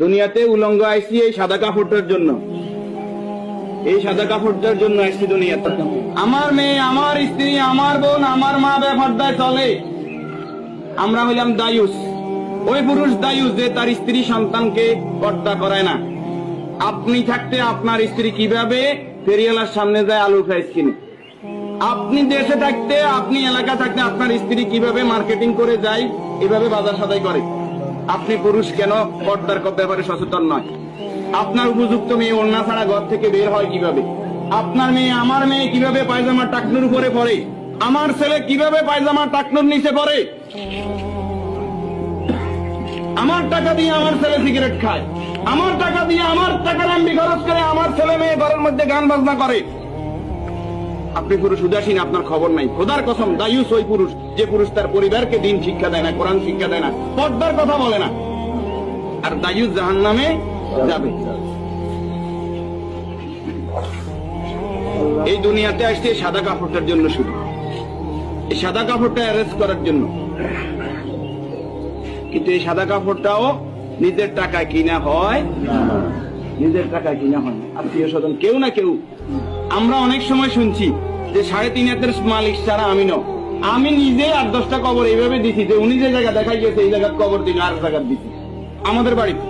দুনিয়াতে উলঙ্গ আইসি এই সাদা কাপড়টার জন্য, এই সাদা কাপড়টার জন্য আইসি দুনিয়াতে। আমার মেয়ে, আমার স্ত্রী, আমার বোন, আমার মা বেপরদায় চলে, আমরা হইলাম দায়ুস। ওই পুরুষ দায়ুস যে তার স্ত্রী সন্তানকে পর্দা করায় না। আপনি থাকতে আপনার স্ত্রী কিভাবে ফেরিওয়ালার সামনে যায় আলু ফ্রাইস কিনে? আপনি দেশে থাকতে, আপনি এলাকা থাকতে আপনার স্ত্রী কিভাবে মার্কেটিং করে যায়, এভাবে বাজার সদাই করে? আপনি পুরুষ কেন পর্দার ব্যাপারে সচেতন নয়? আপনার উপযুক্ত মেয়ে ওড়না ছাড়া ঘর থেকে বের হয় কিভাবে? আপনার মেয়ে, আমার মেয়ে কিভাবে পায়জামা টাকনুর উপরে পড়ে? আমার ছেলে কিভাবে পায়জামা টাকনুর নিচে পড়ে? আমার টাকা দিয়ে আমার ছেলে সিগারেট খায়, আমার টাকা দিয়ে আমার টাকার এমবি খরচ করে আমার ছেলে মেয়ে ঘরের মধ্যে গান বাজনা করে। আপনি পুরুষ উদাসীন, আপনার খবর নাই। খোদার কসম, দায়ুস ওই পুরুষ যে পুরুষ তার পরিবারকে দিন শিক্ষা দেয় না, কোরআন শিক্ষা দেয় না, পর্দার কথা বলে না। আর দায়ুস জাহান্নামে যাবে। এই দুনিয়াতে আসছে সাদা কাপড়টার জন্য, শুধু এই সাদা কাপড়টা অ্যারেস্ট করার জন্য। কিন্তু এই সাদা কাপড়টাও নিজের টাকায় কিনা হয়, নিজের টাকায় কিনা হয়। আত্মীয় স্বজন কেউ না কেউ, আমরা অনেক সময় শুনছি যে 3.5 হাতের মালিক ছাড়া আমি ন। আমি নিজে 8-10টা কবর এইভাবে দিছি যে উনি যে জায়গা দেখাই গেছে এই জায়গার কবর দিন আর জায়গা দিছি আমাদের বাড়িতে।